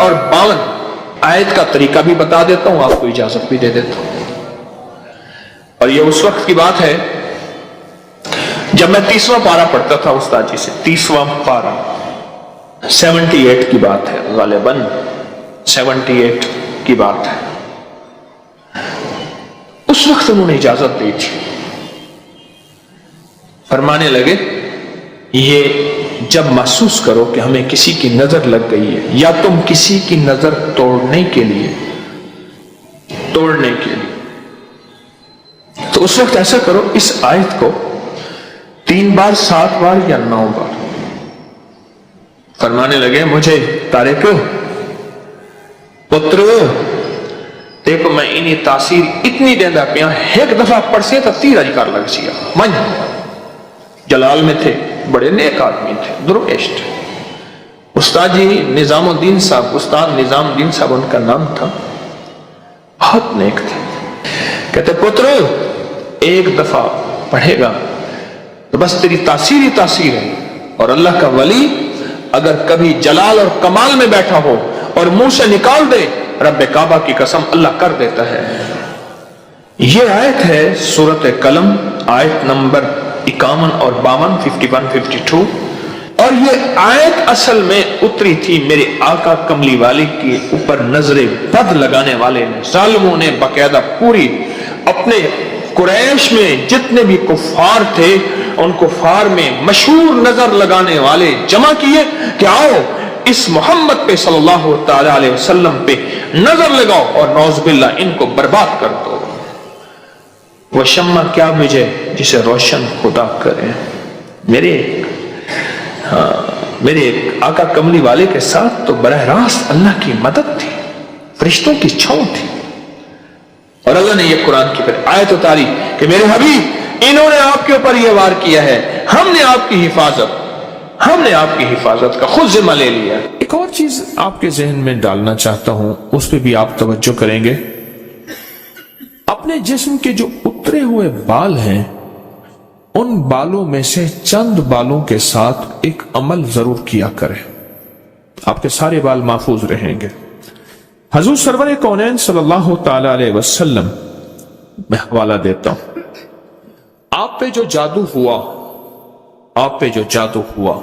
اور 52 آیت کا طریقہ بھی بتا دیتا ہوں، آپ کو اجازت بھی دے دیتا ہوں۔ اور یہ اس وقت کی بات ہے جب میں 30واں پارہ پڑھتا تھا استاد جی سے، 30واں پارہ 78 کی بات ہے، غالباً 78 کی بات ہے۔ اس وقت انہوں نے اجازت دی تھی، فرمانے لگے یہ جب محسوس کرو کہ ہمیں کسی کی نظر لگ گئی ہے یا تم کسی کی نظر توڑنے کے لیے تو اس وقت ایسا کرو، اس آیت کو 3 بار 7 بار یا 9 بار۔ فرمانے لگے مجھے طارق پتر دیکھو میں انہی تاثیر اتنی دیندہ پیا، ایک دفعہ پڑھ سے تو 30 کار لگ سیا من جلال میں تھے، بڑے نیک آدمی تھے، درویش تھے۔ استاد جی نظام الدین صاحب، استاد نظام الدین صاحب ان کا نام تھا، بہت نیک تھے۔ کہتے پتر ایک دفعہ پڑھے گا تو بس تیری تاثیر ہی تاثیر ہے، اور اللہ کا ولی اگر کبھی جلال اور کمال میں بیٹھا ہو اور منہ سے نکال دے رب کعبہ کی قسم اللہ کر دیتا ہے۔ یہ آیت ہے سورۃ قلم، آیت نمبر 51 اور 52، 51 52۔ اور یہ آیت اصل میں اتری تھی میرے آقا کملی والے کے اوپر نظر بد لگانے والے ظالموں نے باقاعدہ پوری اپنے قریش میں جتنے بھی کفار تھے ان کفار میں مشہور نظر لگانے والے جمع کیے کہ آؤ اس محمد پہ صلی اللہ تعالی علیہ وسلم پہ نظر لگاؤ اور نعوذ باللہ ان کو برباد کر دو۔ وہ شمع کیا بجھے جسے روشن خدا کرے۔ میرے آقا کملی والے کے ساتھ تو براہ راست اللہ کی مدد تھی، فرشتوں کی چھاؤں تھی، اور اللہ نے یہ قرآن کی پھر آیت اتاری کہ میرے حبیب انہوں نے آپ کے اوپر یہ وار کیا ہے، ہم نے آپ کی حفاظت کا خود ذمہ لے لیا۔ ایک اور چیز آپ کے ذہن میں ڈالنا چاہتا ہوں، اس پہ بھی آپ توجہ کریں گے۔ اپنے جسم کے جو اترے ہوئے بال ہیں ان بالوں میں سے چند بالوں کے ساتھ ایک عمل ضرور کیا کریں، آپ کے سارے بال محفوظ رہیں گے۔ حضور سرور کونین صلی اللہ تعالی علیہ وسلم میں حوالہ دیتا ہوں، آپ پہ جو جادو ہوا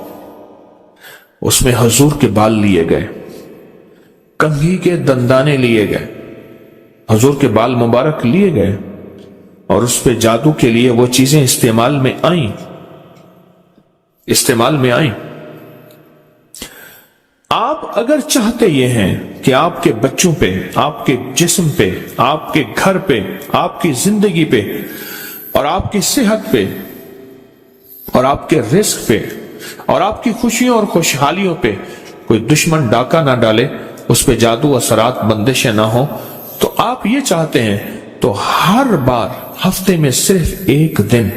اس میں حضور کے بال لیے گئے، کنگھی کے دندانے لیے گئے، حضور کے بال مبارک لیے گئے، اور اس پہ جادو کے لیے وہ چیزیں استعمال میں آئیں۔ آپ اگر چاہتے یہ ہیں کہ آپ کے بچوں پہ، آپ کے جسم پہ، آپ کے گھر پہ، آپ کی زندگی پہ اور آپ کی صحت پہ اور آپ کے رزق پہ اور آپ کی خوشیوں اور خوشحالیوں پہ کوئی دشمن ڈاکہ نہ ڈالے، اس پہ جادو اثرات بندشیں نہ ہوں، تو آپ یہ چاہتے ہیں تو ہر بار ہفتے میں صرف ایک دن،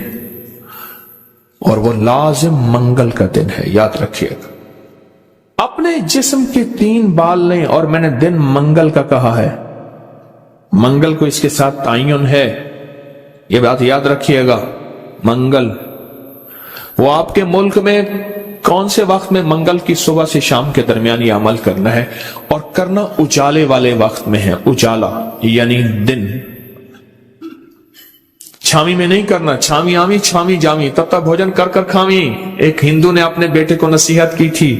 اور وہ لازم منگل کا دن ہے، یاد رکھیے گا، اپنے جسم کے 3 بال لیں، اور میں نے دن منگل کا کہا ہے، منگل کو اس کے ساتھ تعین ہے، یہ بات یاد رکھیے گا۔ منگل وہ آپ کے ملک میں کون سے وقت میں منگل کی صبح سے شام کے درمیان یہ عمل کرنا ہے، اور کرنا اجالے والے وقت میں ہے، اجالا یعنی دن، چھامی میں نہیں کرنا، چھامی آمی چھامی جامی تب تک بھوجن کر کر کھامی۔ ایک ہندو نے اپنے بیٹے کو نصیحت کی تھی،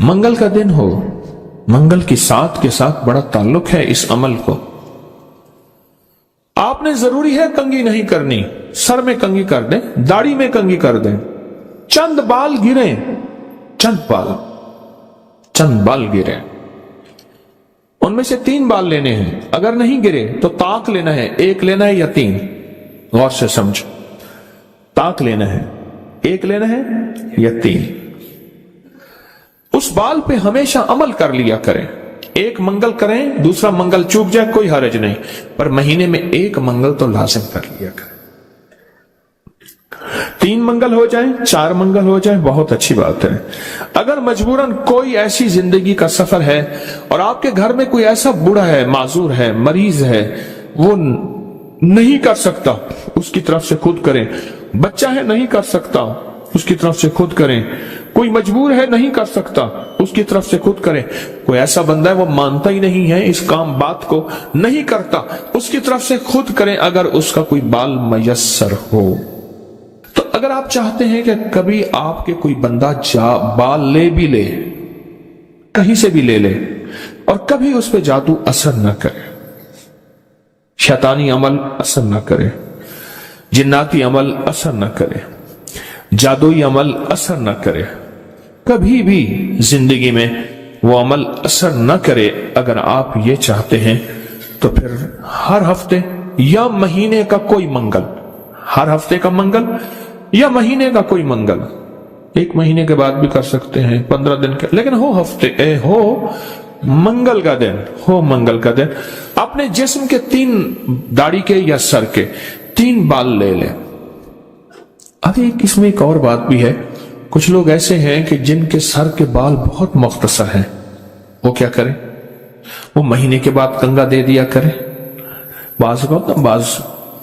منگل کا دن ہو، منگل کی ساتھ کے ساتھ بڑا تعلق ہے اس عمل کو۔ آپ نے ضروری ہے کنگھی نہیں کرنی، سر میں کنگھی کر دیں، داڑھی میں کنگھی کر دیں، چند بال گریں، چند بال گریں، ان میں سے 3 بال لینے ہیں، اگر نہیں گرے تو طاق لینا ہے، 1 لینا ہے یا 3، غور سے سمجھ، طاق لینا ہے، 1 لینا ہے یا 3۔ اس بال پہ ہمیشہ عمل کر لیا کریں، 1 منگل کریں، دوسرا منگل چوک جائے کوئی حرج نہیں، پر مہینے میں 1 منگل تو لازم کر لیا کریں۔ 3 منگل ہو جائیں، 4 منگل ہو جائیں، بہت اچھی بات ہے۔ اگر مجبوراً کوئی ایسی زندگی کا سفر ہے اور آپ کے گھر میں کوئی ایسا بوڑھا ہے، معذور ہے، مریض ہے، وہ نہیں کر سکتا، اس کی طرف سے خود کریں، بچہ ہے نہیں کر سکتا، اس کی طرف سے خود کریں، کوئی مجبور ہے نہیں کر سکتا اس کی طرف سے خود کرے، کوئی ایسا بندہ ہے وہ مانتا ہی نہیں ہے اس کام بات کو نہیں کرتا، اس کی طرف سے خود کرے اگر اس کا کوئی بال میسر ہو۔ تو اگر آپ چاہتے ہیں کہ کبھی آپ کے کوئی بندہ بال لے بھی لے، کہیں سے بھی لے لے، اور کبھی اس پہ جادو اثر نہ کرے، شیطانی عمل اثر نہ کرے، جناتی عمل اثر نہ کرے، جادوئی عمل اثر نہ کرے، کبھی بھی زندگی میں وہ عمل اثر نہ کرے، اگر آپ یہ چاہتے ہیں تو پھر ہر ہفتے یا مہینے کا کوئی منگل، ہر ہفتے کا منگل یا مہینے کا کوئی منگل، ایک مہینے کے بعد بھی کر سکتے ہیں، 15 دن کے، لیکن ہو منگل کا دن، ہو منگل کا دن اپنے جسم کے 3 داڑھی کے یا سر کے 3 بال لے لیں۔ اب اس میں ایک اور بات بھی ہے، کچھ لوگ ایسے ہیں کہ جن کے سر کے بال بہت مختصر ہیں، وہ کیا کریں؟ وہ مہینے کے بعد کنگا دے دیا کریں، بعض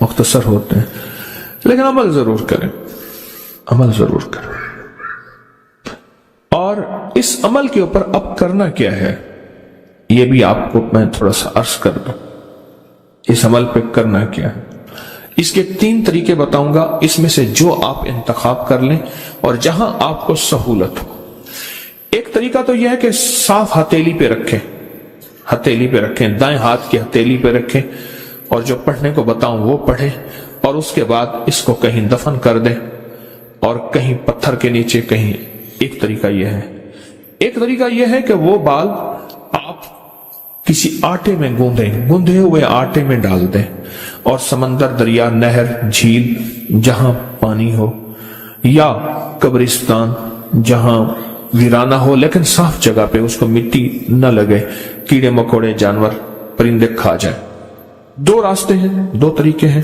مختصر ہوتے ہیں، لیکن عمل ضرور کریں، عمل ضرور کریں۔ اور اس عمل کے اوپر اب کرنا کیا ہے یہ بھی آپ کو میں تھوڑا سا عرض کر دوں، اس عمل پہ کرنا کیا ہے۔ اس کے 3 طریقے بتاؤں گا، اس میں سے جو آپ انتخاب کر لیں اور جہاں آپ کو سہولت ہو۔ ایک طریقہ تو یہ ہے کہ صاف ہتھیلی پہ رکھیں، ہتھیلی پہ رکھیں، دائیں ہاتھ کی ہتھیلی پہ رکھیں، اور جو پڑھنے کو بتاؤں وہ پڑھیں، اور اس کے بعد اس کو کہیں دفن کر دیں، اور کہیں پتھر کے نیچے کہیں۔ ایک طریقہ یہ ہے۔ ایک طریقہ یہ ہے کہ وہ بال آپ کسی آٹے میں گوندھے ہوئے آٹے میں ڈال دیں، اور سمندر، دریا، نہر، جھیل جہاں پانی ہو، یا قبرستان جہاں ویرانہ ہو لیکن صاف جگہ پہ، اس کو مٹی نہ لگے، کیڑے مکوڑے، جانور، پرندے کھا جائیں۔ 2 راستے ہیں، 2 طریقے ہیں۔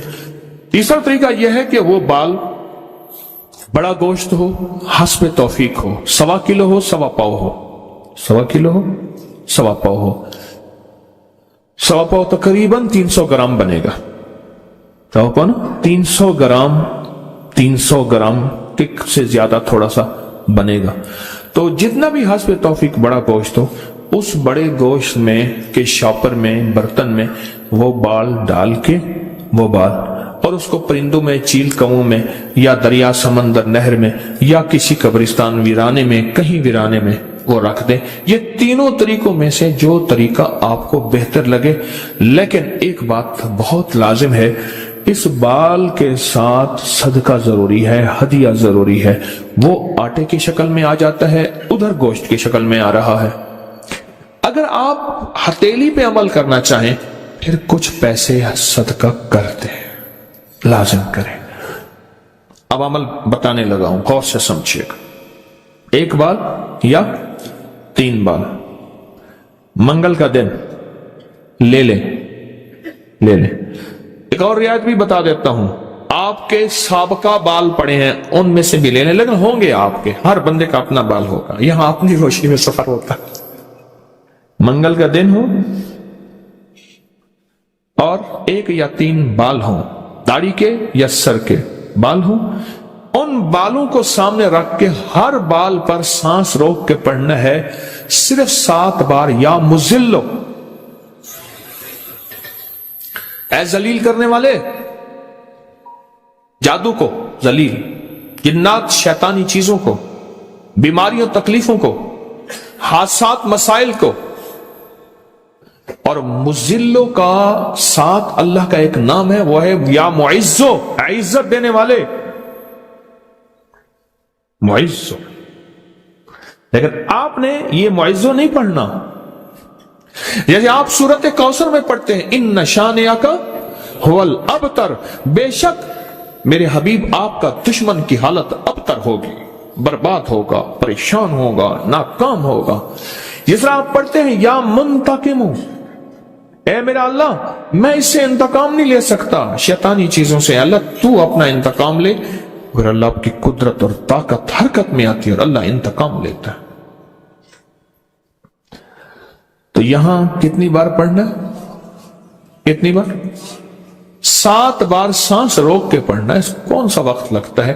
تیسرا طریقہ یہ ہے کہ وہ بال بڑا گوشت ہو، حسب توفیق ہو، 1.25 کلو ہو، 1.25 پاؤ ہو، 1.25 کلو ہو، 1.25 پاؤ ہو، 1.25 پاؤ تقریباً 300 گرام بنے گا، 300 گرام، 300 گرام سے زیادہ تھوڑا سا بنے گا۔ تو جتنا بھی حسب توفیق بڑا گوشت ہو، اس بڑے گوشت میں کے شاپر میں، برتن میں وہ بال ڈال کے، وہ بال، اور اس کو پرندوں میں، چیل کوں میں، یا دریا، سمندر، نہر میں، یا کسی قبرستان، ویرانے میں، کہیں ویرانے میں وہ رکھ دیں۔ یہ تینوں طریقوں میں سے جو طریقہ آپ کو بہتر لگے، لیکن ایک بات بہت لازم ہے، اس بال کے ساتھ صدقہ ضروری ہے، ہدیہ ضروری ہے۔ وہ آٹے کی شکل میں آ جاتا ہے، ادھر گوشت کی شکل میں آ رہا ہے۔ اگر آپ ہتھیلی پہ عمل کرنا چاہیں، پھر کچھ پیسے صدقہ کر دیں، لازم کریں۔ اب عمل بتانے لگا ہوں، غور سے سمجھیے گا۔ 1 بال یا 3 بال منگل کا دن لے لیں۔ ایک اور رعایت بھی بتا دیتا ہوں، آپ کے سابقہ بال پڑے ہیں ان میں سے بھی لے لیں، لیکن ہوں گے آپ کے، ہر بندے کا اپنا بال ہوگا، یہاں اپنی روشنی میں سفر ہوتا ہے۔ منگل کا دن ہو اور 1 یا 3 بال ہوں، داڑھی کے یا سر کے بال ہوں، ان بالوں کو سامنے رکھ کے ہر بال پر سانس روک کے پڑھنا ہے صرف 7 بار، یا مزلو، اے ذلیل کرنے والے، جادو کو ذلیل، جنات، شیطانی چیزوں کو، بیماریوں، تکلیفوں کو، حادثات، مسائل کو۔ اور مزلو کا ساتھ اللہ کا ایک نام ہے، وہ ہے یا معزو، عزت دینے والے، معزو۔ لیکن آپ نے یہ معزو نہیں پڑھنا، جیسے آپ سورت کوثر میں پڑھتے ہیں، ان شانئک ھو الابتر، بے شک میرے حبیب آپ کا دشمن کی حالت ابتر ہوگی، برباد ہوگا، پریشان ہوگا، ناکام ہوگا۔ جس طرح آپ پڑھتے ہیں یا منتقم، اے میرا اللہ میں اس سے انتقام نہیں لے سکتا، شیطانی چیزوں سے، اللہ تو اپنا انتقام لے۔ اور اللہ آپ کی قدرت اور طاقت حرکت میں آتی ہے اور اللہ انتقام لیتا ہے۔ تو یہاں کتنی بار پڑھنا ہے؟ کتنی بار؟ 7 بار سانس روک کے پڑھنا ہے۔ کون سا وقت لگتا ہے؟